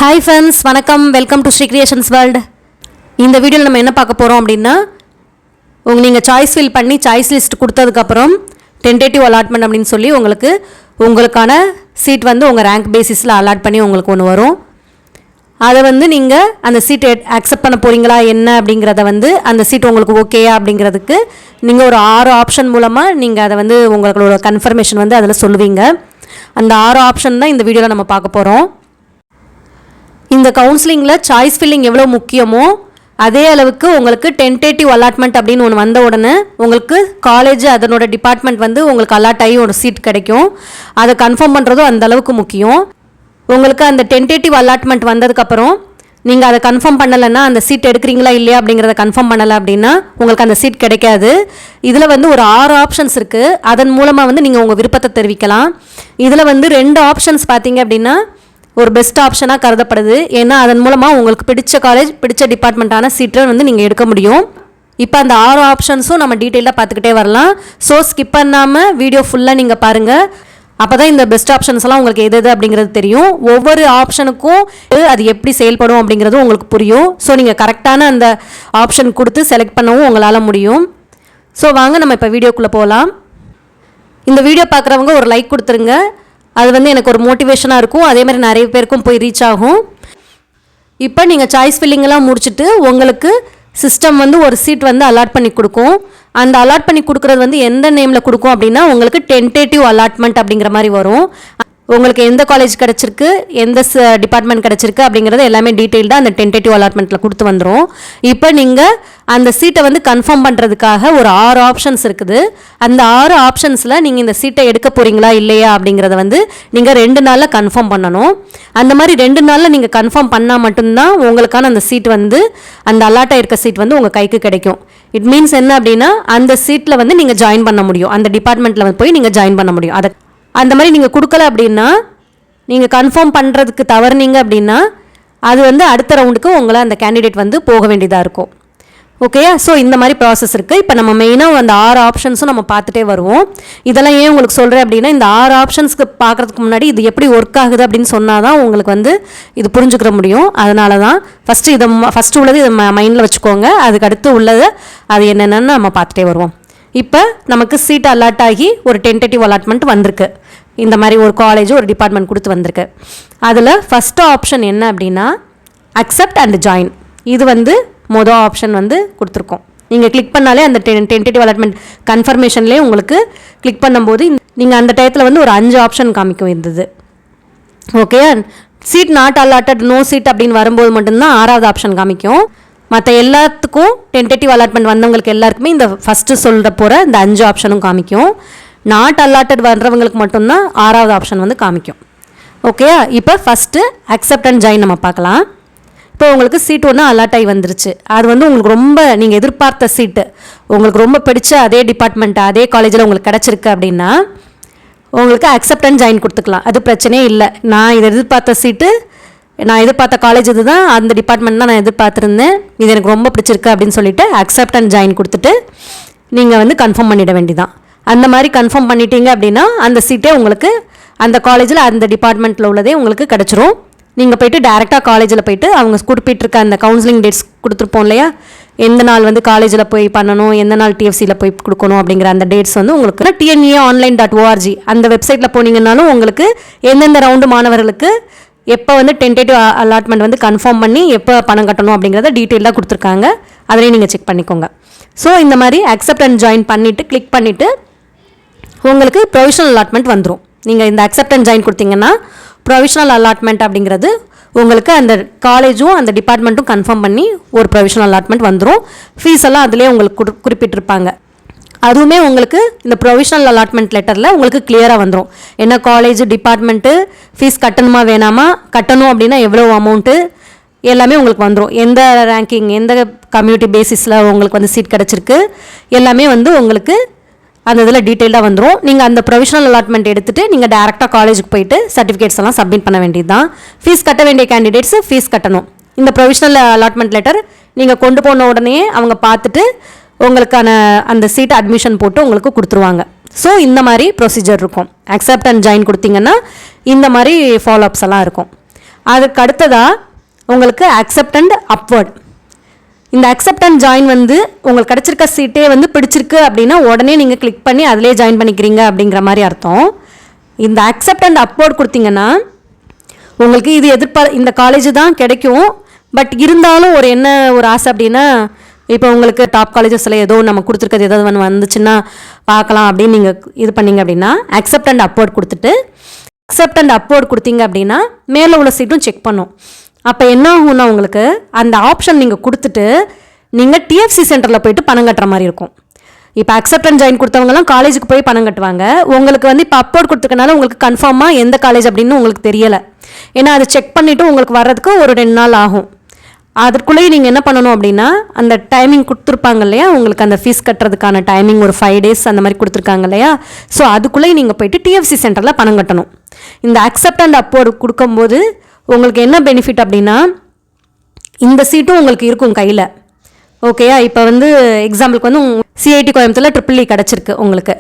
Hi friends, வணக்கம். Welcome to Sri Creations World. இந்த வீடியோவில் நம்ம என்ன பார்க்க போகிறோம் அப்படின்னா, நீங்கள் சாய்ஸ் ஃபில் பண்ணி சாய்ஸ் லிஸ்ட் கொடுத்ததுக்கப்புறம் டென்டேட்டிவ் அலாட்மெண்ட் அப்படின்னு சொல்லி உங்களுக்கான சீட் உங்கள் ரேங்க் பேசிஸில் அலாட் பண்ணி உங்களுக்கு ஒன்று வரும். அதை நீங்கள் அந்த சீட்டை அக்செப்ட் பண்ண போகிறீங்களா என்ன அப்படிங்கிறத அந்த சீட் உங்களுக்கு ஓகேயா அப்படிங்கிறதுக்கு நீங்கள் ஒரு 6 ஆப்ஷன் மூலமாக நீங்கள் அதை உங்களோட கன்ஃபர்மேஷன் அதில் சொல்லுவீங்க. அந்த 6 ஆப்ஷன் தான் இந்த வீடியோவில் நம்ம பார்க்க போகிறோம். இந்த கவுன்சிலிங்கில் சாய்ஸ் ஃபில்லிங் எவ்வளோ முக்கியமோ அதே அளவுக்கு உங்களுக்கு டென்டேட்டிவ் அலாட்மெண்ட் அப்படின்னு ஒன்று வந்த உடனே உங்களுக்கு காலேஜ் அதனோட டிபார்ட்மெண்ட் உங்களுக்கு அலாட் ஆகி ஒரு சீட் கிடைக்கும். அதை கன்ஃபார்ம் பண்ணுறதும் அந்த அளவுக்கு முக்கியம். உங்களுக்கு அந்த டென்டேட்டிவ் அலாட்மெண்ட் வந்ததுக்கப்புறம் நீங்கள் அதை கன்ஃபார்ம் பண்ணலைன்னா, அந்த சீட் எடுக்கிறீங்களா இல்லையா அப்படிங்கிறத கன்ஃபார்ம் பண்ணலை அப்படின்னா உங்களுக்கு அந்த சீட் கிடைக்காது. இதில் ஒரு 6 ஆப்ஷன்ஸ் இருக்குது. அதன் மூலமாக நீங்கள் உங்கள் விருப்பத்தை தெரிவிக்கலாம். இதில் 2 ஆப்ஷன்ஸ் பார்த்தீங்க அப்படின்னா ஒரு பெஸ்ட் ஆப்ஷனாக கருதப்படுது. ஏன்னா அதன் மூலமாக உங்களுக்கு பிடிச்ச காலேஜ் பிடிச்ச டிபார்ட்மெண்ட்டான சீட்டை நீங்கள் எடுக்க முடியும். இப்போ அந்த 6 ஆப்ஷன்ஸும் நம்ம டீட்டெயிலாக பார்த்துக்கிட்டே வரலாம். ஸோ ஸ்கிப் பண்ணாமல் வீடியோ ஃபுல்லாக நீங்கள் பாருங்கள். அப்போ தான் இந்த பெஸ்ட் ஆப்ஷன்ஸ்லாம் உங்களுக்கு எது அப்படிங்கிறது தெரியும். ஒவ்வொரு ஆப்ஷனுக்கும் அது எப்படி செயல்படும் அப்படிங்கிறதும் உங்களுக்கு புரியும். ஸோ நீங்கள் கரெக்டான அந்த ஆப்ஷன் கொடுத்து செலக்ட் பண்ணவும் உங்களால் முடியும். ஸோ வாங்க நம்ம இப்போ வீடியோக்குள்ளே போகலாம். இந்த வீடியோ பார்க்குறவங்க ஒரு லைக் கொடுத்துருங்க. அது எனக்கு ஒரு மோட்டிவேஷனாக இருக்கும். அதே மாதிரி நிறைய பேருக்கும் போய் ரீச் ஆகும். இப்போ நீங்கள் சாய்ஸ் ஃபில்லிங்கெல்லாம் முடிச்சுட்டு உங்களுக்கு சிஸ்டம் ஒரு சீட் அலாட் பண்ணி கொடுக்கும். அந்த அலாட் பண்ணி கொடுக்குறது எந்த நேமில் கொடுக்கும் அப்படின்னா உங்களுக்கு டென்டேட்டிவ் அலாட்மெண்ட் அப்படிங்கிற மாதிரி வரும். உங்களுக்கு எந்த காலேஜ் கிடச்சிருக்கு, எந்த டிபார்ட்மெண்ட் கிடச்சிருக்கு அப்படிங்கிறது எல்லாமே டீட்டெயில்டாக அந்த டென்டேட்டிவ் அலாட்மெண்ட்டில் கொடுத்து வந்துடும். இப்போ நீங்கள் அந்த சீட்டை கன்ஃபார்ம் பண்ணுறதுக்காக ஒரு 6 ஆப்ஷன்ஸ் இருக்குது. அந்த 6 ஆப்ஷன்ஸில் நீங்கள் இந்த சீட்டை எடுக்க போகிறீங்களா இல்லையா அப்படிங்கிறத நீங்கள் 2 நாளில் கன்ஃபார்ம் பண்ணணும். அந்த மாதிரி 2 நாளில் நீங்கள் கன்ஃபார்ம் பண்ணால் மட்டும்தான் உங்களுக்கான அந்த சீட் அந்த அலாட்டாக இருக்க சீட் உங்கள் கைக்கு கிடைக்கும். இட் மீன்ஸ் என்ன அப்படின்னா அந்த சீட்டில் நீங்கள் ஜாயின் பண்ண முடியும். அந்த டிபார்ட்மெண்ட்டில் போய் நீங்கள் ஜாயின் பண்ண முடியும். அதை அந்த மாதிரி நீங்கள் கொடுக்கல அப்படின்னா, நீங்கள் கன்ஃபார்ம் பண்ணுறதுக்கு தவறுனீங்க அப்படின்னா அது அடுத்த ரவுண்டுக்கு உங்களை அந்த கேண்டிடேட் போக வேண்டியதாக இருக்கும். ஓகேயா? ஸோ இந்த மாதிரி ப்ராசஸ் இருக்குது. இப்போ நம்ம மெயினாக அந்த 6 ஆப்ஷன்ஸும் நம்ம பார்த்துட்டே வருவோம். இதெல்லாம் ஏன் உங்களுக்கு சொல்கிறேன் அப்படின்னா, இந்த 6 ஆப்ஷன்ஸ்க்கு பார்க்குறதுக்கு முன்னாடி இது எப்படி ஒர்க் ஆகுது அப்படின்னு சொன்னால் தான் உங்களுக்கு இது புரிஞ்சுக்கிற முடியும். அதனால தான் ஃபஸ்ட்டு உள்ளது இதை மைண்டில் வச்சுக்கோங்க. அதுக்கு அடுத்து உள்ளது அது என்னென்னு நம்ம பார்த்துட்டே வருவோம். இப்போ நமக்கு சீட் அலாட் ஆகி ஒரு டென்டேட்டிவ் அலாட்மெண்ட் வந்திருக்கு. இந்த மாதிரி ஒரு காலேஜ் ஒரு டிபார்ட்மெண்ட் கொடுத்து வந்திருக்கு. அதில் ஃபஸ்ட்டு ஆப்ஷன் என்ன அப்படின்னா அக்செப்ட் அண்ட் ஜாயின். இது மொதல் ஆப்ஷன் கொடுத்துருக்கோம். நீங்கள் கிளிக் பண்ணாலே அந்த டென்டேட்டிவ் அலாட்மெண்ட் கன்ஃபர்மேஷன்லேயே உங்களுக்கு கிளிக் பண்ணும்போது நீங்கள் அந்த டயத்தில் ஒரு 5 ஆப்ஷன் காமிக்கும் இருந்தது. Okay, seat not allotted, no seat அப்படின்னு வரும்போது மட்டும்தான் 6வது ஆப்ஷன் காமிக்கும். மற்ற எல்லாத்துக்கும் டென்டேட்டிவ் அலாட்மெண்ட் வந்தவங்களுக்கு எல்லாருக்குமே இந்த ஃபஸ்ட்டு சொல்கிற போகிற இந்த 5 ஆப்ஷனும் காமிக்கும். நாட் அலாட்டட் வர்றவங்களுக்கு மட்டும்தான் 6வது ஆப்ஷன் காமிக்கும். ஓகே, இப்போ ஃபஸ்ட்டு அக்செப்ட் அண்ட் ஜாயின் நம்ம பார்க்கலாம். இப்போ உங்களுக்கு சீட் ஒன்று அலாட் ஆகி வந்துருச்சு. அது உங்களுக்கு ரொம்ப நீங்கள் எதிர்பார்த்த சீட்டு, உங்களுக்கு ரொம்ப பிடிச்ச அதே டிபார்ட்மெண்ட் அதே காலேஜில் உங்களுக்கு கிடச்சிருக்கு அப்படின்னா உங்களுக்கு அக்செப்ட் அண்ட் ஜாயின் கொடுத்துக்கலாம். அது பிரச்சனையே இல்லை. நான் இதை எதிர்பார்த்த சீட்டு, நான் எதிர்பார்த்த காலேஜ் இது தான், அந்த டிபார்ட்மெண்ட் தான் நான் எதிர்பார்த்துருந்தேன், இது எனக்கு ரொம்ப பிடிச்சிருக்கு அப்படின்னு சொல்லிட்டு அக்செப்ட் அண்ட் ஜாயின் கொடுத்துட்டு நீங்கள் கன்ஃபார்ம் பண்ணிட வேண்டியதான். அந்த மாதிரி கன்ஃபார்ம் பண்ணிட்டீங்க அப்படின்னா அந்த சீட்டே உங்களுக்கு அந்த காலேஜில் அந்த டிபார்ட்மெண்ட்டில் உள்ளதே உங்களுக்கு கிடச்சிரும். நீங்கள் போய்ட்டு டேரெக்டாக காலேஜில் போய்ட்டு அவங்க குறிப்பிட்டிருக்க அந்த கவுன்சிலிங் டேட்ஸ் கொடுத்துருப்போம் இல்லையா, எந்த நாள் காலேஜில் போய் பண்ணணும், எந்த நாள் டிஎஃப்சியில் போய் கொடுக்கணும் அப்படிங்கிற அந்த டேட்ஸ் உங்களுக்கு tneonline.org அந்த வெப்சைட்டில் போனீங்கன்னாலும் உங்களுக்கு எந்தெந்த ரவுண்டு மாணவர்களுக்கு எப்போ டென்டேட்டிவ் அலாட்மெண்ட் கன்ஃபார்ம் பண்ணி எப்போ பணம் கட்டணும் அப்படிங்கிறத டீட்டெயிலாக கொடுத்துருக்காங்க. அதிலையும் நீங்கள் செக் பண்ணிக்கோங்க. ஸோ இந்த மாதிரி அக்செப்ட் அண்ட் ஜாயின் பண்ணிவிட்டு கிளிக் பண்ணிவிட்டு உங்களுக்கு ப்ரொவிஷனல் அலாட்மெண்ட் வந்துடும். நீங்கள் இந்த அக்செப்ட் அண்ட் ஜாயின் கொடுத்தீங்கன்னா ப்ரொவிஷனல் அலாட்மெண்ட் அப்படிங்கிறது உங்களுக்கு அந்த காலேஜும் அந்த டிபார்ட்மெண்ட்டும் கன்ஃபார்ம் பண்ணி ஒரு ப்ரொவிஷனல் அலாட்மெண்ட் வந்துடும். ஃபீஸ் எல்லாம் அதிலே உங்களுக்கு குறிப்பிட்டிருப்பாங்க. அதுவுமே உங்களுக்கு இந்த ப்ரொவிஷனல் அலாட்மெண்ட் லெட்டரில் உங்களுக்கு கிளியராக வந்துடும். என்ன காலேஜ் டிபார்ட்மெண்ட்டு ஃபீஸ் கட்டணுமா வேணாமா, கட்டணும் அப்படின்னா எவ்வளோ அமௌண்ட்டு எல்லாமே உங்களுக்கு வந்துடும். எந்த ரேங்கிங் எந்த கம்யூனிட்டி பேசிஸில் உங்களுக்கு சீட் கிடச்சிருக்கு எல்லாமே உங்களுக்கு அந்த இதில் டீட்டெயிலாக வந்துடும். நீங்கள் அந்த ப்ரொவிஷனல் அலாட்மெண்ட் எடுத்துகிட்டு நீங்கள் டேரெக்டாக காலேஜுக்கு போயிட்டு சர்டிஃபிகேட்ஸ் எல்லாம் சப்மிட் பண்ண வேண்டியது தான். ஃபீஸ் கட்ட வேண்டிய கேண்டிடேட்ஸ் ஃபீஸ் கட்டணும். இந்த ப்ரொவிஷனல் அலாட்மெண்ட் லெட்டர் நீங்கள் கொண்டு போன உடனே அவங்க பார்த்துட்டு உங்களுக்கான அந்த சீட் அட்மிஷன் போட்டு உங்களுக்கு கொடுத்துருவாங்க. ஸோ இந்த மாதிரி ப்ரொசீஜர் இருக்கும். அக்செப்ட் அண்ட் ஜாயின் கொடுத்தீங்கன்னா இந்த மாதிரி ஃபாலோஅப்ஸ் எல்லாம் இருக்கும். அதுக்கு அடுத்ததாக உங்களுக்கு அக்செப்ட் அண்ட் அப்வர்ட். இந்த அக்செப்ட் அண்ட் ஜாயின் வந்து உங்களுக்கு கிடச்சிருக்க சீட்டே வந்து பிடிச்சிருக்கு அப்படின்னா உடனே நீங்கள் கிளிக் பண்ணி அதிலே ஜாயின் பண்ணிக்கிறீங்க அப்படிங்கிற மாதிரி அர்த்தம். இந்த அக்செப்ட் அண்ட் அப்வர்ட் கொடுத்தீங்கன்னா உங்களுக்கு இது இந்த காலேஜ் தான் கிடைக்கும். பட் இருந்தாலும் ஒரு ஆசை அப்படின்னா, இப்போ உங்களுக்கு டாப் காலேஜஸில் ஏதோ நம்ம கொடுத்துருக்கிறது ஏதாவது ஒன்று வந்துச்சுன்னா பார்க்கலாம் அப்படின்னு நீங்கள் இது பண்ணிங்க அப்படின்னா அக்செப்ட் அண்ட் அப்வர்ட் கொடுத்துட்டு அக்செப்ட் அண்ட் அப்வர்ட் கொடுத்தீங்க அப்படின்னா மேலே உள்ள சீட்டும் செக் பண்ணும். அப்போ என்ன ஆகும்னா உங்களுக்கு அந்த ஆப்ஷன் நீங்கள் கொடுத்துட்டு நீங்கள் டிஎஃப்சி சென்டரில் போயிட்டு பணம் கட்டுற மாதிரி இருக்கும். இப்போ அக்செப்ட் அண்ட் ஜாயின் கொடுத்தவங்கலாம் காலேஜுக்கு போய் பணம் கட்டுவாங்க. உங்களுக்கு வந்து இப்போ அப்வர்ட் கொடுத்துக்கனால உங்களுக்கு கன்ஃபார்மாக எந்த காலேஜ் அப்படின்னு உங்களுக்கு தெரியலை. ஏன்னா அதை செக் பண்ணிவிட்டு உங்களுக்கு வர்றதுக்கு ஒரு 2 நாள் ஆகும். அதற்குள்ளேயே நீங்கள் என்ன பண்ணணும் அப்படின்னா அந்த டைமிங் கொடுத்துருப்பாங்க இல்லையா, உங்களுக்கு அந்த ஃபீஸ் கட்டுறதுக்கான டைமிங் ஒரு 5 days அந்த மாதிரி கொடுத்துருக்காங்க இல்லையா. ஸோ அதுக்குள்ளேயே நீங்கள் போயிட்டு டிஎஃப்சி சென்டரில் பணம் கட்டணும். இந்த அக்செப்ட் அண்ட் அப்வர்ட் கொடுக்கும்போது உங்களுக்கு என்ன பெனிஃபிட் அப்படின்னா இந்த சீட்டும் உங்களுக்கு இருக்கும் கையில். ஓகேயா, இப்போ வந்து எக்ஸாம்பிளுக்கு வந்து சிஐடி கோயம்புத்தூரில் ட்ரிபிள் இ கிடச்சிருக்கு உங்களுக்கு.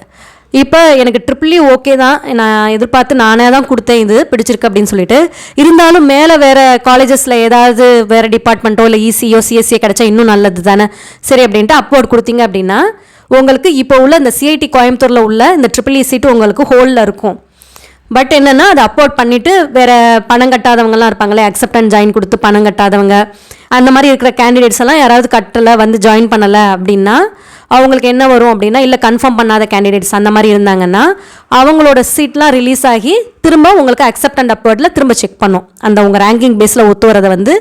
இப்போ எனக்கு ட்ரிபிள் இ ஓகே தான், நான் எதிர்பார்த்து நானே தான் கொடுத்தேன், இது பிடிச்சிருக்கு அப்படின்னு சொல்லிட்டு. இருந்தாலும் மேலே வேறு காலேஜஸில் ஏதாவது வேறு டிபார்ட்மெண்ட்டோ இல்லை இசியோ சிஎஸ்சியோ கிடச்சா இன்னும் நல்லது தானே. சரி அப்படின்ட்டு அப்வர்ட் கொடுத்தீங்க அப்படின்னா உங்களுக்கு இப்போ உள்ள இந்த சிஐடி கோயம்புத்தூரில் உள்ள இந்த ட்ரிபிள் இ சீட்டு உங்களுக்கு ஹோல்டில் இருக்கும். பட் என்னென்னா அதை அப்வர்ட் பண்ணிவிட்டு வேறு பணம் கட்டாதவங்கலாம் இருப்பாங்களே, அக்செப்ட் அண்ட் ஜாயின் கொடுத்து பணம் கட்டாதவங்க அந்த மாதிரி இருக்கிற கேண்டிடேட்ஸ் எல்லாம் யாராவது கட்டலை வந்து ஜாயின் பண்ணலை அப்படின்னா அவங்களுக்கு என்ன வரும் அப்படின்னா, இல்லை கன்ஃபார்ம் பண்ணாத கேண்டிடேட்ஸ் அந்த மாதிரி இருந்தாங்கன்னா அவங்களோட சீட்லாம் ரிலீஸ் ஆகி திரும்ப உங்களுக்கு அக்செப்ட் அண்ட் அப்வர்டில் திரும்ப செக் பண்ணும். அந்த உங்கள் ரேங்கிங் பேஸில் ஒத்து வரதை வந்து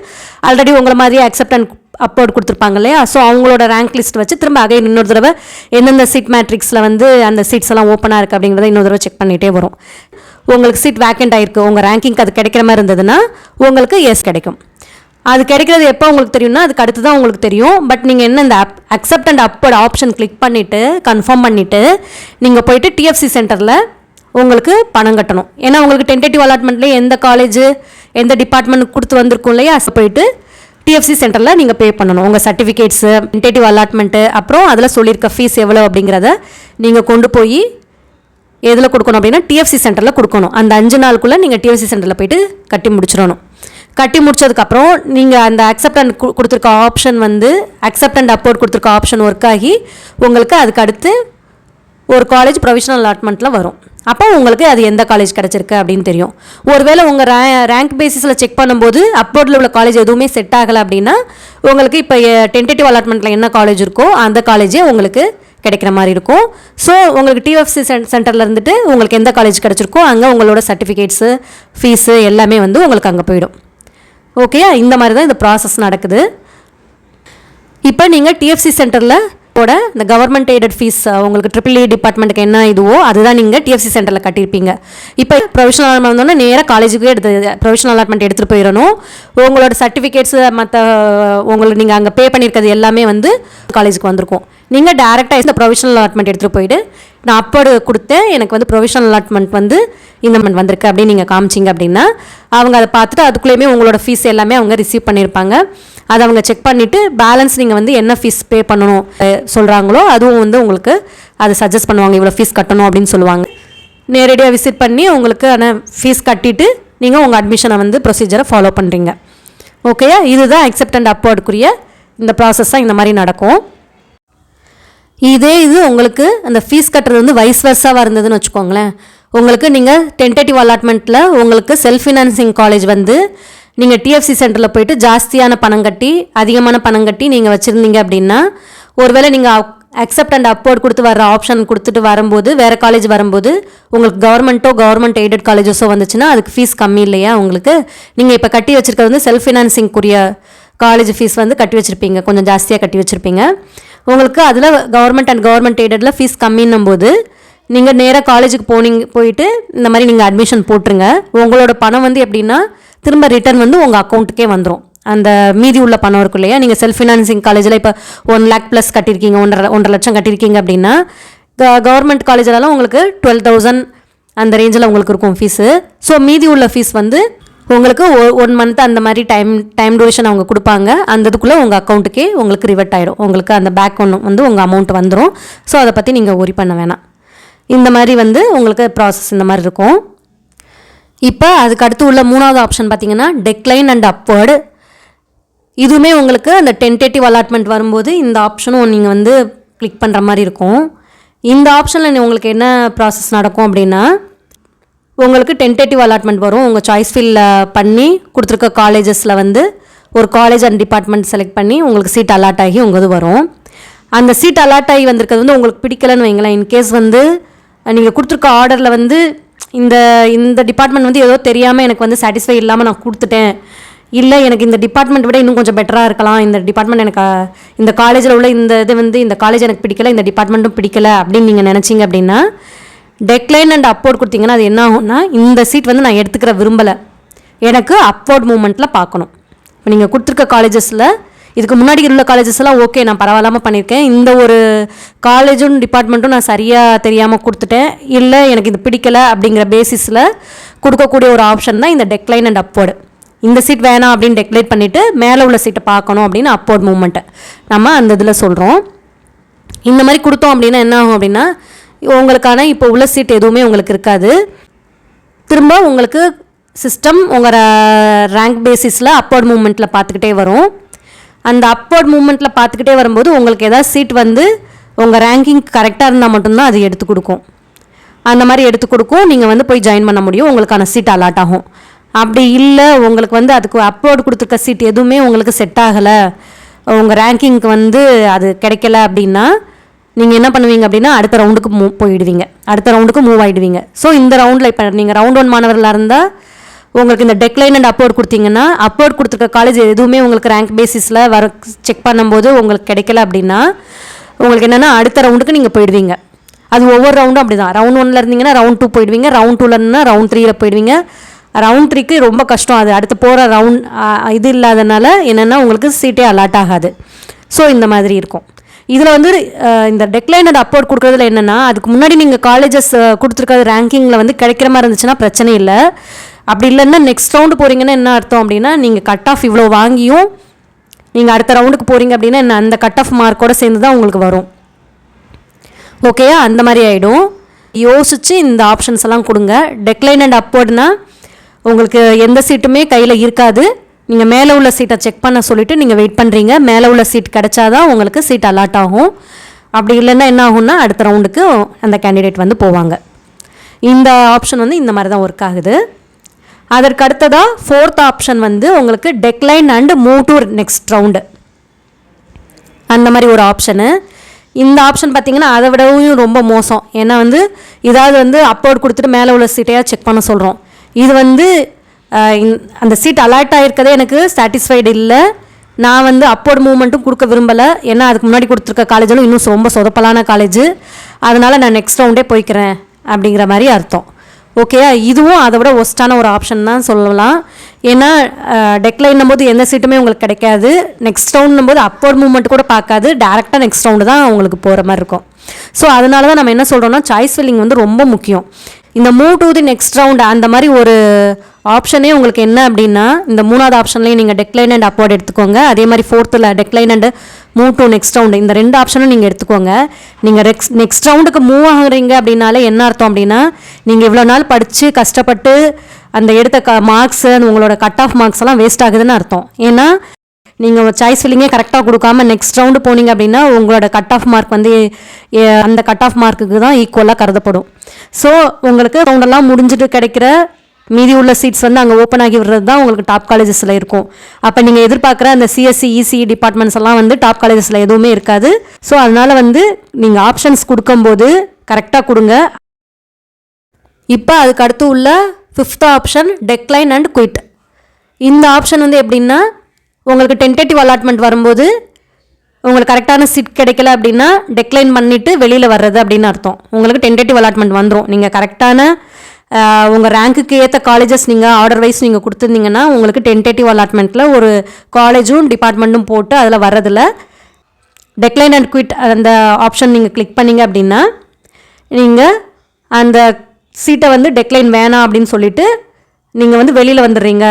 ஆல்ரெடி உங்களை மாதிரியே அக்செப்ட் அண்ட் அப்வர்ட் கொடுத்துருப்பாங்க இல்லையா. ஸோ அவங்களோட ரேங்க் லிஸ்ட் வச்சு திரும்ப அகைன் இன்னொரு தடவை எந்தெந்த சீட் மேட்ரிக்ஸில் வந்து அந்த சீட்ஸ் எல்லாம் ஓப்பனாக இருக்குது அப்படிங்கிறத இன்னொரு தடவை செக் பண்ணிகிட்டே வரும். உங்களுக்கு சீட் வேக்கண்ட் ஆகிருக்கு, உங்கள் ரேங்கிங்க்கு அது கிடைக்கிற மாதிரி இருந்ததுன்னா உங்களுக்கு எஸ் கிடைக்கும். அது கிடைக்கிறது எப்போ உங்களுக்கு தெரியும்னா அதுக்கு அடுத்து தான் உங்களுக்கு தெரியும். பட் நீங்கள் என்ன இந்த accept and upward option click பண்ணிவிட்டு கன்ஃபார்ம் பண்ணிவிட்டு நீங்கள் போயிட்டு டிஎஃப்சி சென்டரில் உங்களுக்கு பணம் கட்டணும். ஏன்னா உங்களுக்கு டென்டேட்டிவ் அலாட்மெண்ட்லேயே எந்த காலேஜ் எந்த டிபார்ட்மெண்ட் கொடுத்து வந்திருக்கும் இல்லையா, போயிட்டு டிஎஃப்சி சென்டரில் நீங்கள் பே பண்ணணும். உங்கள் சர்டிஃபிகேட்ஸு டென்டேட்டிவ் அலாட்மெண்ட்டு அப்புறம் அதில் சொல்லியிருக்க ஃபீஸ் எவ்வளோ அப்படிங்கிறத நீங்கள் கொண்டு போய் எதில் கொடுக்கணும் அப்படின்னா டிஎஃப்சி சென்டரில் கொடுக்கணும். அந்த 5 நாளுக்குள்ளே நீங்கள் டிஎஃப்சி சென்டரில் போய்ட்டு கட்டி முடிச்சிடணும். கட்டி முடிச்சதுக்கப்புறம் நீங்கள் அந்த அக்செப்ட் அண்ட் கொடுத்துருக்க ஆப்ஷன் வந்து அக்செப்ட் அண்ட் அப்வர்ட் கொடுத்துருக்க ஆப்ஷன் ஒர்க் ஆகி உங்களுக்கு அதுக்கு அடுத்து ஒரு காலேஜ் ப்ரொவிஷனல் அலாட்மெண்ட்டில் வரும். அப்போ உங்களுக்கு அது எந்த காலேஜ் கிடச்சிருக்கு அப்படின்னு தெரியும். ஒருவேளை உங்கள் ரேங்க் பேசிஸில் செக் பண்ணும்போது அப்வர்டில் உள்ள காலேஜ் எதுவுமே செட் ஆகலை அப்படின்னா உங்களுக்கு இப்போ டென்டேட்டிவ் அலாட்மெண்ட்டில் என்ன காலேஜ் இருக்கோ அந்த காலேஜே உங்களுக்கு கிடைக்கிற மாதிரி இருக்கும். ஸோ உங்களுக்கு டிஎஃப்சி சென்டரில் இருந்துட்டு உங்களுக்கு எந்த காலேஜ் கிடச்சிருக்கோ அங்கே உங்களோட சர்டிஃபிகேட்ஸு ஃபீஸு எல்லாமே வந்து உங்களுக்கு அங்கே போயிடும். ஓகேயா, இந்த மாதிரி தான் இந்த ப்ராசஸ் நடக்குது. இப்போ நீங்கள் டிஎஃப்சி சென்டரில் இந்த கவர்மெண்ட் எய்டட் ஃபீஸ் உங்களுக்கு ட்ரிபிள் இ டிபார்ட்மெண்ட்டுக்கு என்ன இதுவோ அதுதான் நீங்கள் டிஎஃப்சி சென்டரில் கட்டியிருப்பீங்க. இப்போ ப்ரொவிஷனல் அலாட்மெண்ட் வந்தோன்னா நேராக காலேஜுக்கு ப்ரொவிஷனல் அலாட்மெண்ட் எடுத்துகிட்டு போயிடணும். உங்களோட சர்டிஃபிகேட்ஸு மற்ற உங்களுக்கு நீங்கள் அங்கே பே பண்ணியிருக்கிறது எல்லாமே வந்து காலேஜுக்கு வந்திருக்கும். நீங்கள் டேரெக்டாக இந்த ப்ரொவிஷனல் அலாட்மெண்ட் எடுத்துகிட்டு போயிட்டு நான் அப்போடு கொடுத்தேன், எனக்கு வந்து ப்ரொவிஷனல் அலாட்மெண்ட் வந்து இந்த மந்த் வந்திருக்கு அப்படின்னு நீங்கள் காமிச்சிங்க அப்படின்னா அவங்க அதை பார்த்துட்டு அதுக்குள்ளேயுமே உங்களோட ஃபீஸ் எல்லாமே அவங்க ரிசீவ் பண்ணியிருப்பாங்க. அதை அவங்க செக் பண்ணிவிட்டு பேலன்ஸ் நீங்கள் வந்து என்ன ஃபீஸ் பே பண்ணணும் சொல்கிறாங்களோ அதுவும் வந்து உங்களுக்கு அதை சஜஸ்ட் பண்ணுவாங்க, இவ்வளோ ஃபீஸ் கட்டணும் அப்படின்னு சொல்லுவாங்க. நேரடியாக விசிட் பண்ணி உங்களுக்கு ஆனால் ஃபீஸ் கட்டிட்டு நீங்கள் உங்கள் அட்மிஷனை வந்து ப்ரொசீஜரை ஃபாலோ பண்ணுறீங்க. ஓகேயா, இதுதான் அக்செப்ட் அண்ட் அப்வர்டுக்குரிய இந்த ப்ராசஸ்ஸாக இந்த மாதிரி நடக்கும். இது உங்களுக்கு அந்த ஃபீஸ் கட்டுறது வந்து வைஸ் வர்ஸாவாக இருந்ததுன்னு வச்சுக்கோங்களேன். உங்களுக்கு நீங்கள் டென்டேட்டிவ் அலாட்மெண்ட்டில் உங்களுக்கு செல்ஃப் ஃபினான்சிங் காலேஜ் வந்து நீங்கள் டிஎஃப்சி சென்டரில் போயிட்டு ஜாஸ்தியான பணம் கட்டி அதிகமான பணம் கட்டி நீங்கள் வச்சுருந்தீங்க அப்படின்னா ஒருவேளை நீங்கள் அக்செப்ட் அண்ட் அப்வர்ட் கொடுத்து வர ஆப்ஷன் கொடுத்துட்டு வரும்போது வேறு காலேஜ் வரும்போது உங்களுக்கு கவர்மெண்ட் எய்டட் காலேஜஸோ வந்துச்சுன்னா அதுக்கு ஃபீஸ் கம்மி இல்லையா உங்களுக்கு. நீங்கள் இப்போ கட்டி வச்சுருக்கிறது வந்து செல்ஃப் ஃபினான்சிங்குரிய காலேஜ் ஃபீஸ் வந்து கட்டி வச்சுருப்பீங்க, கொஞ்சம் ஜாஸ்தியாக கட்டி வச்சுருப்பீங்க. உங்களுக்கு அதில் கவர்மெண்ட் எய்டடில் ஃபீஸ் கம்மின்னும் போது நீங்கள் நேராக காலேஜுக்கு போயிட்டு இந்த மாதிரி நீங்கள் அட்மிஷன் போட்டுருங்க. உங்களோட பணம் வந்து எப்படின்னா திரும்ப ரிட்டர்ன் வந்து உங்கள் அக்கௌண்ட்டுக்கே வந்துடும். அந்த மீதி உள்ள பணம் இருக்கும் இல்லையா, நீங்கள் செல்ஃப் ஃபினான்சிங் காலேஜில் இப்போ 1 lakh ப்ளஸ் கட்டியிருக்கீங்க, 1.5 லட்சம் கட்டியிருக்கீங்க அப்படின்னா கவர்மெண்ட் காலேஜிலலாம் உங்களுக்கு 12,000 அந்த ரேஞ்சில் உங்களுக்கு இருக்கும் ஃபீஸு. ஸோ மீதி உள்ள ஃபீஸ் வந்து உங்களுக்கு 1 month அந்த மாதிரி டைம் டூரேஷன் அவங்க கொடுப்பாங்க. அந்த இதுக்குள்ளே உங்கள் அக்கௌண்ட்டுக்கே உங்களுக்கு ரிவர்ட் ஆகிடும். உங்களுக்கு அந்த பேக் ஒன்று வந்து உங்கள் அமௌண்ட் வந்துடும். ஸோ அதை பற்றி நீங்கள் ஒரி பண்ண வேணாம். இந்த மாதிரி வந்து உங்களுக்கு ப்ராசஸ் இந்த மாதிரி இருக்கும். இப்போ அதுக்கு அடுத்து உள்ள மூணாவது ஆப்ஷன் பார்த்தீங்கன்னா டெக்லைன் அண்ட் அப்வர்டு. இதுவுமே உங்களுக்கு அந்த டென்டேட்டிவ் அலாட்மெண்ட் வரும்போது இந்த ஆப்ஷனும் நீங்கள் வந்து கிளிக் பண்ணுற மாதிரி இருக்கும். இந்த ஆப்ஷனில் உங்களுக்கு என்ன ப்ராசஸ் நடக்கும் அப்படின்னா, உங்களுக்கு டென்டேட்டிவ் அலாட்மெண்ட் வரும். உங்கள் சாய்ஸ் ஃபில்ல பண்ணி கொடுத்துருக்க காலேஜஸில் வந்து ஒரு காலேஜ் அண்ட் டிபார்ட்மெண்ட் செலக்ட் பண்ணி உங்களுக்கு சீட் அலாட் ஆகி உங்கள் இது வரும். அந்த சீட் அலாட் ஆகி வந்திருக்கிறது வந்து உங்களுக்கு பிடிக்கலன்னு வைங்களேன். இன்கேஸ் வந்து நீங்கள் கொடுத்துருக்க ஆர்டரில் வந்து இந்த டிபார்ட்மெண்ட் வந்து ஏதோ தெரியாமல் எனக்கு வந்து சாட்டிஸ்ஃபை இல்லாமல் நான் கொடுத்துட்டேன், இல்லை எனக்கு இந்த டிபார்ட்மெண்ட் விட இன்னும் கொஞ்சம் பெட்டராக இருக்கலாம், இந்த டிபார்ட்மெண்ட் எனக்கு இந்த காலேஜில் உள்ள இது வந்து இந்த காலேஜ் எனக்கு பிடிக்கல, இந்த டிபார்ட்மெண்ட்டும் பிடிக்கல அப்படின்னு நீங்கள் நினச்சிங்க அப்படின்னா டெக்லைன் அண்ட் அப்போர்ட் கொடுத்தீங்கன்னா அது என்ன ஆகும்னா, இந்த சீட் வந்து நான் எடுத்துக்கிற விரும்பலை, எனக்கு அப்போர்ட் மூமெண்ட்டில் பார்க்கணும். இப்போ நீங்கள் கொடுத்துருக்க காலேஜஸில் இதுக்கு முன்னாடி உள்ள காலேஜஸ்லாம் ஓகே நான் பரவாயில்லாமல் பண்ணியிருக்கேன், இந்த ஒரு காலேஜும் டிபார்ட்மெண்ட்டும் நான் சரியாக தெரியாமல் கொடுத்துட்டேன், இல்லை எனக்கு இது பிடிக்கலை அப்படிங்கிற பேசிஸில் கொடுக்கக்கூடிய ஒரு ஆப்ஷன் தான் இந்த டெக்லைன் அண்ட் அப்போர்டு. இந்த சீட் வேணாம் அப்படின்னு டெக்லேட் பண்ணிவிட்டு மேலே உள்ள சீட்டை பார்க்கணும் அப்படின்னு அப்போர்ட் மூமெண்ட்டை நம்ம அந்த இதில் சொல்கிறோம். இந்த மாதிரி கொடுத்தோம் அப்படின்னா என்ன ஆகும் அப்படின்னா, உங்களுக்கான இப்போ உள்ள சீட் எதுவுமே உங்களுக்கு இருக்காது. திரும்ப உங்களுக்கு சிஸ்டம் உங்கள் ரேங்க் பேசிஸில் அப்போர்ட் மூமெண்ட்டில் பார்த்துக்கிட்டே வரும். அந்த அப்போர்ட் மூமெண்ட்டில் பார்த்துக்கிட்டே வரும்போது உங்களுக்கு ஏதாவது சீட் வந்து உங்கள் ரேங்கிங் கரெக்டாக இருந்தால் மட்டும்தான் அது எடுத்து கொடுக்கும். அந்த மாதிரி எடுத்து கொடுக்கும், நீங்கள் வந்து போய் ஜாயின் பண்ண முடியும், உங்களுக்கான சீட் அலாட் ஆகும். அப்படி இல்லை உங்களுக்கு வந்து அதுக்கு அப்போர்ட் கொடுத்துருக்க சீட் எதுவுமே உங்களுக்கு செட் ஆகலை, உங்கள் ரேங்கிங்க்கு வந்து அது கிடைக்கல அப்படின்னா நீங்கள் என்ன பண்ணுவீங்க அப்படின்னா அடுத்த ரவுண்டுக்கு போயிடுவீங்க, அடுத்த ரவுண்டுக்கு மூவ் ஆகிடுவீங்க. ஸோ இந்த ரவுண்டில் இப்போ நீங்கள் ரவுண்ட் 1 மாணவர்களாக இருந்தால் உங்களுக்கு இந்த டெக்லைன் அண்ட் அப்போர்ட் கொடுத்தீங்கன்னா அப்போர்ட் கொடுத்துருக்க காலேஜ் எதுவுமே உங்களுக்கு ரேங்க் பேசிஸில் செக் பண்ணும்போது உங்களுக்கு கிடைக்கல அப்படின்னா உங்களுக்கு என்னென்னா அடுத்த ரவுண்டுக்கு நீங்கள் போயிடுவீங்க. அது ஒவ்வொரு ரவுண்டும் அப்படி தான். ரவுண்ட் 1 இருந்தீங்கன்னா ரவுண்ட் 2 போயிடுவீங்க, ரவுண்ட் 2 இருந்தால் ரவுண்ட் 3 போயிடுவீங்க. ரவுண்ட் 3க்கு ரொம்ப கஷ்டம், அது அடுத்து போகிற ரவுண்ட் இது இல்லாதனால என்னென்னா உங்களுக்கு சீட்டே அலாட் ஆகாது. ஸோ இந்த மாதிரி இருக்கும். இதில் வந்து இந்த டெக்லைன் அண்ட் அப்போர்ட் கொடுக்குறதுல என்னென்னா, அதுக்கு முன்னாடி நீங்கள் காலேஜஸ் கொடுத்துருக்க ரேங்கிங்கில் வந்து கிடைக்கிற மாதிரி இருந்துச்சுன்னா பிரச்சனை இல்லை. அப்படி இல்லைன்னா நெக்ஸ்ட் ரவுண்டு போகிறீங்கன்னா என்ன அர்த்தம் அப்படின்னா, நீங்கள் கட் ஆஃப் இவ்வளோ வாங்கியும் நீங்கள் அடுத்த ரவுண்டுக்கு போகிறீங்க அப்படின்னா என்ன அந்த கட் ஆஃப் மார்க்கோடு சேர்ந்து தான் உங்களுக்கு வரும். ஓகேயா, அந்த மாதிரி ஆகிடும். யோசித்து இந்த ஆப்ஷன்ஸ் எல்லாம் கொடுங்க. டெக்லைன் அண்ட் அப்போர்ட்னா உங்களுக்கு எந்த சீட்டுமே கையில் இருக்காது, நீங்கள் மேலே உள்ள சீட்டை செக் பண்ண சொல்லிவிட்டு நீங்கள் வெயிட் பண்ணுறீங்க. மேலே உள்ள சீட் கிடச்சாதான் உங்களுக்கு சீட் அலாட் ஆகும். அப்படி இல்லைன்னா என்ன ஆகும்னா அடுத்த ரவுண்டுக்கு அந்த கேண்டிடேட் வந்து போவாங்க. இந்த ஆப்ஷன் வந்து இந்த மாதிரி தான் ஒர்க் ஆகுது. அதற்கு அடுத்ததாக 4th ஆப்ஷன் வந்து உங்களுக்கு decline and move to next round, அந்த மாதிரி ஒரு ஆப்ஷனு. இந்த ஆப்ஷன் பார்த்திங்கன்னா அதை விடவும் ரொம்ப மோசம். ஏன்னா வந்து இதாவது வந்து அப்போர்ட் கொடுத்துட்டு மேலே உள்ள சீட்டையாக செக் பண்ண சொல்கிறோம். இது வந்து அந்த சீட் அலாட் ஆகிருக்கதே எனக்கு சாட்டிஸ்ஃபைடு இல்லை, நான் வந்து அப்போர்ட் மூவ்மெண்ட்டும் கொடுக்க விரும்பலை, ஏன்னா அதுக்கு முன்னாடி கொடுத்துருக்க காலேஜிலும் இன்னும் ரொம்ப சொதப்பலான காலேஜு, அதனால் நான் நெக்ஸ்ட் ரவுண்டே போய்க்கிறேன் அப்படிங்கிற மாதிரி அர்த்தம். ஓகேயா, இதுவும் அதை விட ஒஸ்ட்டான ஒரு ஆப்ஷன் தான் சொல்லலாம். ஏன்னா டெக்லைன்னும் போது எந்த சீட்டுமே உங்களுக்கு கிடைக்காது, நெக்ஸ்ட் ரவுண்ட்னும் போது அப்போர்ட் மூவ்மெண்ட் கூட பார்க்காது, டேரெக்டாக நெக்ஸ்ட் ரவுண்டு தான் உங்களுக்கு போகிற மாதிரி இருக்கும். ஸோ அதனால தான் நம்ம என்ன சொல்கிறோம்னா சாய்ஸ் ஃபில்லிங் வந்து ரொம்ப முக்கியம். இந்த move to the next round அந்த மாதிரி ஒரு ஆப்ஷனே உங்களுக்கு என்ன அப்படின்னா, இந்த 3வது ஆப்ஷன்லேயும் நீங்கள் டெக்லைன் அண்ட் அப்போர்ட் எடுத்துக்கோங்க. அதே மாதிரி 4th decline and move to next round, இந்த 2 ஆப்ஷனும் நீங்கள் எடுத்துக்கோங்க. நீங்கள் நெக்ஸ்ட் ரவுண்டுக்கு மூவ் ஆகுறீங்க அப்படின்னாலே என்ன அர்த்தம் அப்படின்னா, நீங்கள் இவ்வளோ நாள் படித்து கஷ்டப்பட்டு அந்த எடுத்த மார்க்ஸு உங்களோட கட் ஆஃப் மார்க்ஸ் எல்லாம் வேஸ்ட் ஆகுதுன்னு அர்த்தம். ஏன்னா நீங்கள் சாய்ஸ் ஃபில்லிங்கே கரெக்டாக கொடுக்காம நெக்ஸ்ட் ரவுண்டு போனீங்க அப்படின்னா உங்களோட கட் ஆஃப் மார்க் வந்து அந்த கட் ஆஃப் மார்க்குக்கு தான் ஈக்குவலாக கருதப்படும். ஸோ உங்களுக்கு ரவுண்டெல்லாம் முடிஞ்சுட்டு கிடைக்கிற மீதி உள்ள சீட்ஸ் வந்து அங்கே ஓப்பன் ஆகி விடுறது தான் உங்களுக்கு டாப் காலேஜஸில் இருக்கும். அப்போ நீங்கள் எதிர்பார்க்குற அந்த சிஎஸ்சி இசி டிபார்ட்மெண்ட்ஸ் எல்லாம் வந்து டாப் காலேஜஸில் எதுவுமே இருக்காது. ஸோ அதனால் வந்து நீங்கள் ஆப்ஷன்ஸ் கொடுக்கும்போது கரெக்டாக கொடுங்க. இப்போ அதுக்கு அடுத்து உள்ள 5th option decline and quit. இந்த ஆப்ஷன் வந்து எப்படின்னா, உங்களுக்கு டென்டேட்டிவ் அலாட்மெண்ட் வரும்போது உங்களுக்கு கரெக்டான சீட் கிடைக்கல அப்படின்னா டெக்லைன் பண்ணிவிட்டு வெளியில் வர்றது அப்படின்னு அர்த்தம். உங்களுக்கு டென்டேட்டிவ் அலாட்மெண்ட் வந்துடும். நீங்கள் கரெக்டான உங்கள் ரேங்க்குக்கு ஏற்ற காலேஜஸ் நீங்கள் ஆர்டர் வைஸ் நீங்கள் கொடுத்துருந்தீங்கன்னா உங்களுக்கு டென்டேட்டிவ் அலாட்மெண்ட்டில் ஒரு காலேஜும் டிபார்ட்மெண்ட்டும் போட்டு அதில் வர்றதில்ல டெக்லைன் அண்ட் குவிட் அந்த ஆப்ஷன் நீங்கள் கிளிக் பண்ணிங்க அப்படின்னா நீங்கள் அந்த சீட்டை வந்து டெக்லைன் வேணாம் அப்படின்னு சொல்லிவிட்டு நீங்கள் வந்து வெளியில் வந்துடுறீங்க.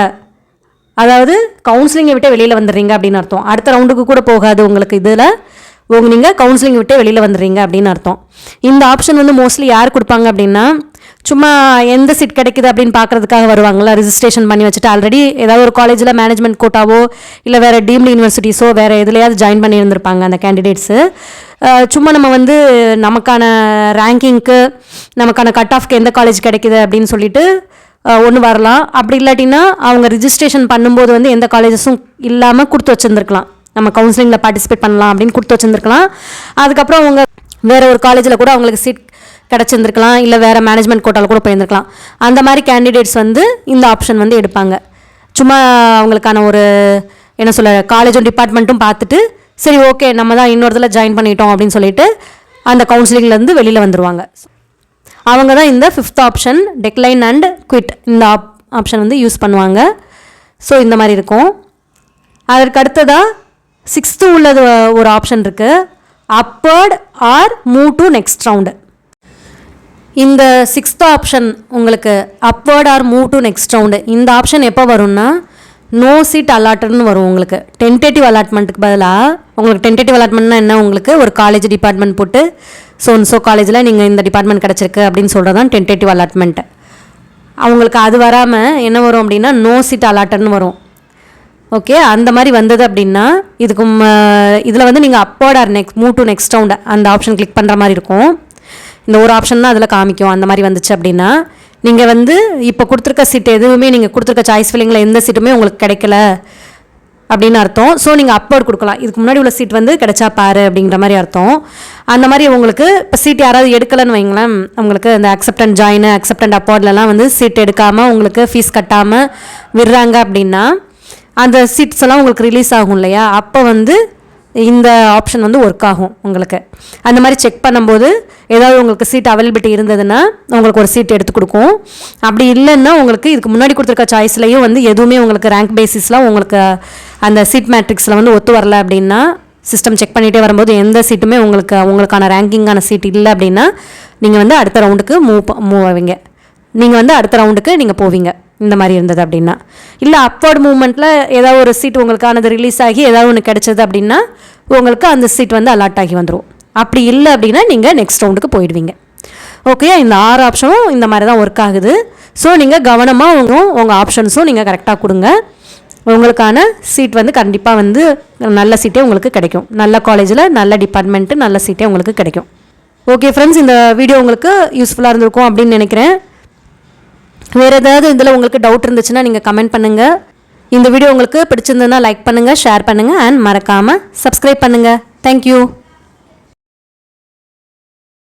அதாவது கவுன்சிலிங்கை விட்டு வெளியில் வந்துடுறீங்க அப்படின்னு அர்த்தம். அடுத்த ரவுண்டுக்கு கூட போகாது உங்களுக்கு. இதில் நீங்கள் கவுன்சிலிங் விட்டு வெளியில் வந்துடுறீங்க அப்படின்னு அர்த்தம். இந்த ஆப்ஷன் வந்து மோஸ்ட்லி யார் கொடுப்பாங்க அப்படின்னா சும்மா எந்த சீட் கிடைக்குது அப்படின்னு பார்க்குறதுக்காக வருவாங்களா, ரிஜிஸ்ட்ரேஷன் பண்ணி வச்சுட்டு ஆல்ரெடி ஏதாவது ஒரு காலேஜில் மேனேஜ்மெண்ட் கோட்டாவோ இல்லை வேறு டீம்டு யூனிவர்சிட்டிஸோ வேறு எதுலையாவது ஜாயின் பண்ணியிருந்திருப்பாங்க அந்த கேண்டிடேட்ஸு. சும்மா நம்ம வந்து நமக்கான ரேங்கிங்க்கு நமக்கான கட் ஆஃப்க்கு எந்த காலேஜ் கிடைக்குது அப்படின்னு சொல்லிட்டு ஒன்று வரலாம். அப்படி இல்லாட்டினா அவங்க ரிஜிஸ்ட்ரேஷன் பண்ணும்போது வந்து எந்த காலேஜஸும் இல்லாமல் கொடுத்து வச்சுருந்துருக்கலாம், நம்ம கவுன்சிலிங்கில் பார்ட்டிசிபேட் பண்ணலாம் அப்படின்னு கொடுத்து வச்சுருந்துருக்கலாம். அதுக்கப்புறம் அவங்க வேறு ஒரு காலேஜில் கூட அவங்களுக்கு சீட் கிடச்சிருந்துருக்கலாம், இல்லை வேறு மேனேஜ்மெண்ட் கோட்டாவில் கூட போயிருந்துருக்கலாம். அந்த மாதிரி கேண்டிடேட்ஸ் வந்து இந்த ஆப்ஷன் வந்து எடுப்பாங்க. சும்மா அவங்களுக்கான ஒரு என்ன சொல்ல காலேஜும் டிபார்ட்மெண்ட்டும் பார்த்துட்டு சரி ஓகே நம்ம தான் இன்னொரு இதில் ஜாயின் பண்ணிட்டோம் அப்படின்னு சொல்லிட்டு அந்த கவுன்சிலிங்லேருந்து வெளியில் வந்துடுவாங்க. அவங்க தான் இந்த 5th option decline and quit இந்த ஆப்ஷன் வந்து யூஸ் பண்ணுவாங்க. ஸோ இந்த மாதிரி இருக்கும். அதற்கு அடுத்ததாக 6th உள்ளது ஒரு ஆப்ஷன் இருக்குது, upward or move to next round. இந்த 6th ஆப்ஷன் உங்களுக்கு upward or move to next round. இந்த ஆப்ஷன் எப்போ வரும்னா நோ சீட் அலாட்டட்னு வரும். உங்களுக்கு டென்டேட்டிவ் அலாட்மெண்ட்டுக்கு பதிலாக உங்களுக்கு டென்டேட்டிவ் அலாட்மெண்ட்னா என்ன, உங்களுக்கு ஒரு காலேஜ் டிபார்ட்மெண்ட் போட்டு ஸோ காலேஜில் நீங்கள் இந்த டிபார்ட்மெண்ட் கிடச்சிருக்கு அப்படின்னு சொல்கிறது தான் டென்டேட்டிவ் அலாட்மெண்ட்டு. அவங்களுக்கு அது வராமல் என்ன வரும் அப்படின்னா நோ சீட் அலாட்டட்னு வரும். ஓகே, அந்த மாதிரி வந்தது அப்படின்னா இதுக்கு இதில் வந்து நீங்கள் upward or move to next round அந்த ஆப்ஷன் கிளிக் பண்ணுற மாதிரி இருக்கும். இந்த ஒரு ஆப்ஷன் தான் அதில் காமிக்கும். அந்த மாதிரி வந்துச்சு அப்படின்னா நீங்கள் வந்து இப்போ கொடுத்துருக்க சீட் எதுவுமே நீங்கள் கொடுத்துருக்க சாய்ஸ் ஃபில்லிங்கில் எந்த சீட்டுமே உங்களுக்கு கிடைக்கல அப்படின்னு அர்த்தம். ஸோ நீங்கள் அப்வர்ட் கொடுக்கலாம், இதுக்கு முன்னாடி உள்ள சீட் வந்து கிடைச்சா பாரு அப்படிங்கிற மாதிரி அர்த்தம். அந்த மாதிரி உங்களுக்கு இப்போ சீட் யாராவது எடுக்கலைன்னு வைங்களேன், உங்களுக்கு இந்த accept and join accept and அப்வர்ட்லலாம் வந்து சீட் எடுக்காமல் உங்களுக்கு ஃபீஸ் கட்டாமல் விடுறாங்க அப்படின்னா அந்த சீட்ஸ் எல்லாம் உங்களுக்கு ரிலீஸ் ஆகும் இல்லையா, அப்போ வந்து இந்த ஆப்ஷன் வந்து ஒர்க் ஆகும் உங்களுக்கு. அந்த மாதிரி செக் பண்ணும்போது ஏதாவது உங்களுக்கு சீட் அவைலபிலிட்டி இருந்ததுன்னா உங்களுக்கு ஒரு சீட் எடுத்து கொடுக்கும். அப்படி இல்லைன்னா உங்களுக்கு இதுக்கு முன்னாடி கொடுத்துருக்க சாய்ஸ்லையும் வந்து எதுவுமே உங்களுக்கு ரேங்க் பேசிஸில் உங்களுக்கு அந்த சீட் மேட்ரிக்ஸில் வந்து ஒத்து வரல அப்படின்னா சிஸ்டம் செக் பண்ணிகிட்டே வரும்போது எந்த சீட்டுமே உங்களுக்கான ரேங்கிங்கான சீட் இல்லை அப்படின்னா நீங்கள் வந்து அடுத்த ரவுண்டுக்கு மூவ் ஆவீங்க, நீங்கள் வந்து அடுத்த ரவுண்டுக்கு நீங்கள் போவீங்க. இந்த மாதிரி இருந்தது அப்படின்னா இல்லை அப்வர்ட் மூவ்மெண்ட்டில் ஏதாவது ஒரு சீட் உங்களுக்கானது ரிலீஸ் ஆகி ஏதாவது ஒன்று கிடச்சது அப்படின்னா உங்களுக்கு அந்த சீட் வந்து அலாட் ஆகி வந்துடும். அப்படி இல்லை அப்படின்னா நீங்கள் நெக்ஸ்ட் ரவுண்டுக்கு போயிடுவீங்க. ஓகே, இந்த 6 ஆப்ஷனும் இந்த மாதிரி தான் ஒர்க் ஆகுது. ஸோ நீங்கள் கவனமாக உங்கள் ஆப்ஷன்ஸும் நீங்கள் கரெக்டாக கொடுங்க. உங்களுக்கான சீட் வந்து கண்டிப்பாக வந்து நல்ல சீட்டே உங்களுக்கு கிடைக்கும், நல்ல காலேஜில் நல்ல டிபார்ட்மெண்ட்டு நல்ல சீட்டே உங்களுக்கு கிடைக்கும். ஓகே ஃப்ரெண்ட்ஸ், இந்த வீடியோ உங்களுக்கு யூஸ்ஃபுல்லாக இருந்திருக்கும் அப்படின்னு நினைக்கிறேன். வேறு ஏதாவது இதில் உங்களுக்கு டவுட் இருந்துச்சுன்னா நீங்கள் கமெண்ட் பண்ணுங்கள். இந்த வீடியோ உங்களுக்கு பிடிச்சிருந்ததுன்னா லைக் பண்ணுங்கள், ஷேர் பண்ணுங்கள் அண்ட் மறக்காமல் சப்ஸ்கிரைப் பண்ணுங்கள். தேங்க்யூ.